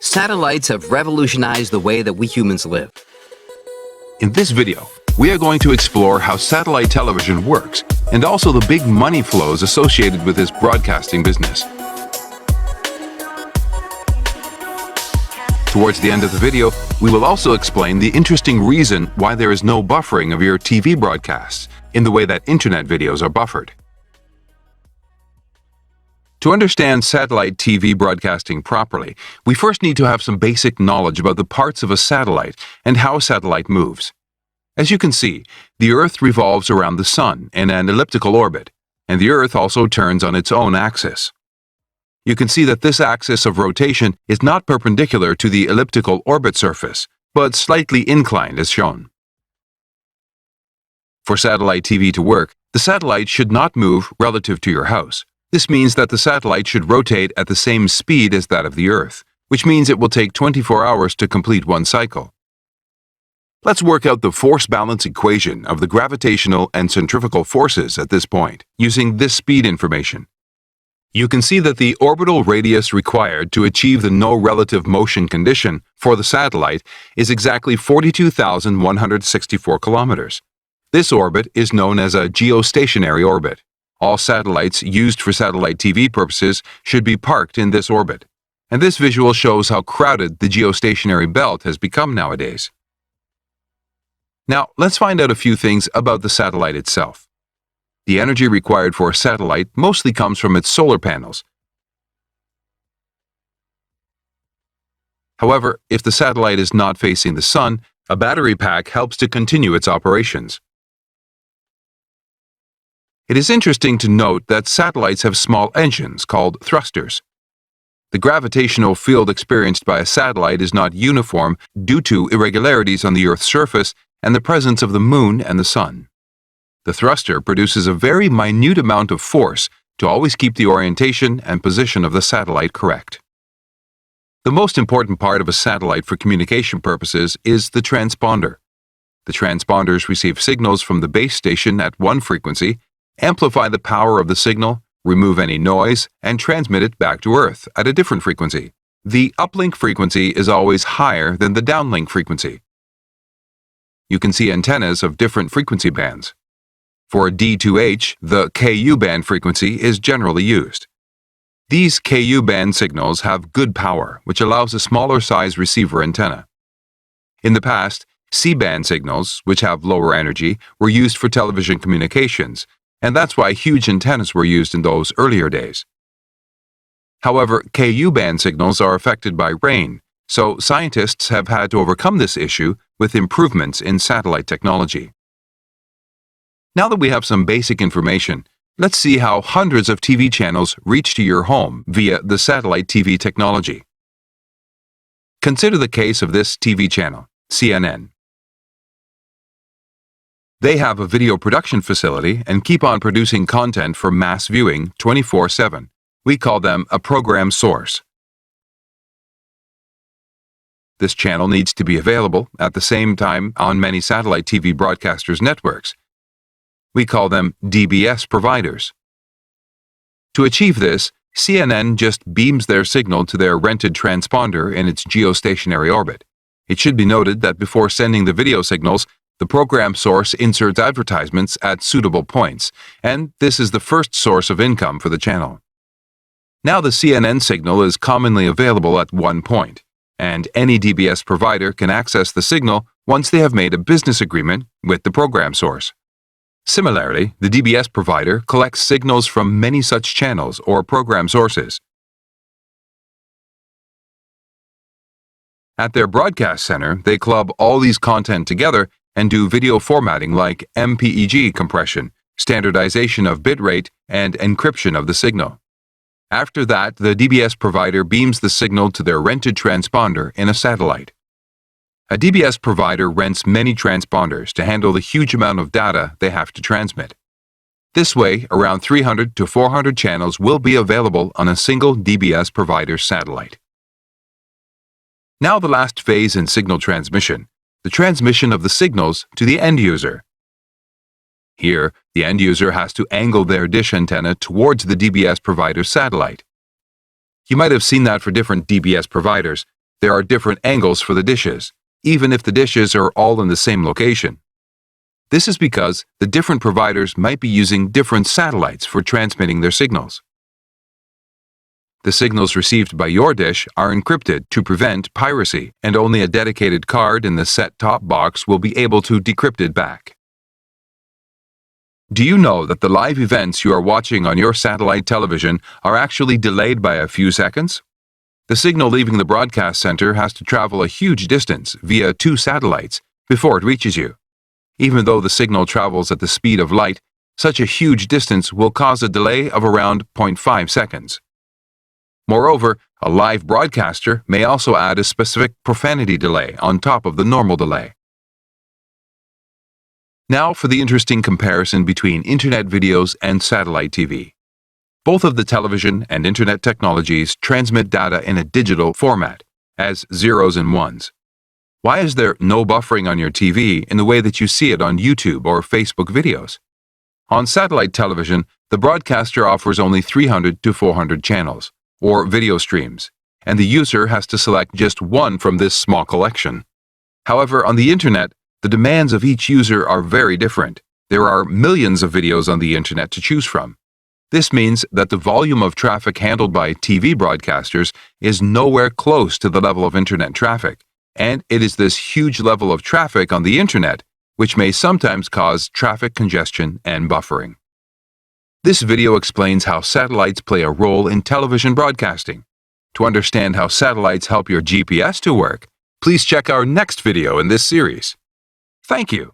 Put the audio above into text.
Satellites have revolutionized the way that we humans live. In this video, we are going to explore how satellite television works and also the big money flows associated with this broadcasting business. Towards the end of the video, we will also explain the interesting reason why there is no buffering of your TV broadcasts in the way that internet videos are buffered. To understand satellite TV broadcasting properly, we first need to have some basic knowledge about the parts of a satellite and how a satellite moves. As you can see, the Earth revolves around the Sun in an elliptical orbit, and the Earth also turns on its own axis. You can see that this axis of rotation is not perpendicular to the elliptical orbit surface, but slightly inclined as shown. For satellite TV to work, the satellite should not move relative to your house. This means that the satellite should rotate at the same speed as that of the Earth, which means it will take 24 hours to complete one cycle. Let's work out the force balance equation of the gravitational and centrifugal forces at this point, using this speed information. You can see that the orbital radius required to achieve the no relative motion condition for the satellite is exactly 42,164 kilometers. This orbit is known as a geostationary orbit. All satellites used for satellite TV purposes should be parked in this orbit, and this visual shows how crowded the geostationary belt has become nowadays. Now, let's find out a few things about the satellite itself. The energy required for a satellite mostly comes from its solar panels. However, if the satellite is not facing the sun, a battery pack helps to continue its operations. It is interesting to note that satellites have small engines called thrusters. The gravitational field experienced by a satellite is not uniform due to irregularities on the Earth's surface and the presence of the Moon and the Sun. The thruster produces a very minute amount of force to always keep the orientation and position of the satellite correct. The most important part of a satellite for communication purposes is the transponder. The transponders receive signals from the base station at one frequency, amplify the power of the signal, remove any noise, and transmit it back to Earth at a different frequency. The uplink frequency is always higher than the downlink frequency. You can see antennas of different frequency bands. For D2H, the Ku band frequency is generally used. These Ku band signals have good power, which allows a smaller size receiver antenna. In the past, C-band signals, which have lower energy, were used for television communications, and that's why huge antennas were used in those earlier days. However, Ku band signals are affected by rain, so scientists have had to overcome this issue with improvements in satellite technology. Now that we have some basic information, let's see how hundreds of TV channels reach to your home via the satellite TV technology. Consider the case of this TV channel, CNN. They have a video production facility and keep on producing content for mass viewing 24/7. We call them a program source. This channel needs to be available at the same time on many satellite TV broadcasters' networks. We call them DBS providers. To achieve this, CNN just beams their signal to their rented transponder in its geostationary orbit. It should be noted that before sending the video signals, the program source inserts advertisements at suitable points, and this is the first source of income for the channel. Now the CNN signal is commonly available at one point, and any DBS provider can access the signal once they have made a business agreement with the program source. Similarly, the DBS provider collects signals from many such channels or program sources. At their broadcast center, they club all these content together and do video formatting like MPEG compression, standardization of bitrate, and encryption of the signal. After that, the DBS provider beams the signal to their rented transponder in a satellite. A DBS provider rents many transponders to handle the huge amount of data they have to transmit. This way, around 300 to 400 channels will be available on a single DBS provider's satellite. Now the last phase in signal transmission, the transmission of the signals to the end user. Here, the end user has to angle their dish antenna towards the DBS provider's satellite. You might have seen that for different DBS providers, there are different angles for the dishes, even if the dishes are all in the same location. This is because the different providers might be using different satellites for transmitting their signals. The signals received by your dish are encrypted to prevent piracy, and only a dedicated card in the set-top box will be able to decrypt it back. Do you know that the live events you are watching on your satellite television are actually delayed by a few seconds? The signal leaving the broadcast center has to travel a huge distance via 2 satellites before it reaches you. Even though the signal travels at the speed of light, such a huge distance will cause a delay of around 0.5 seconds. Moreover, a live broadcaster may also add a specific profanity delay on top of the normal delay. Now for the interesting comparison between Internet videos and satellite TV. Both of the television and Internet technologies transmit data in a digital format, as zeros and ones. Why is there no buffering on your TV in the way that you see it on YouTube or Facebook videos? On satellite television, the broadcaster offers only 300 to 400 channels, or video streams, and the user has to select just one from this small collection. However, on the Internet, the demands of each user are very different. There are millions of videos on the Internet to choose from. This means that the volume of traffic handled by TV broadcasters is nowhere close to the level of Internet traffic, and it is this huge level of traffic on the Internet which may sometimes cause traffic congestion and buffering. This video explains how satellites play a role in television broadcasting. To understand how satellites help your GPS to work, please check our next video in this series. Thank you.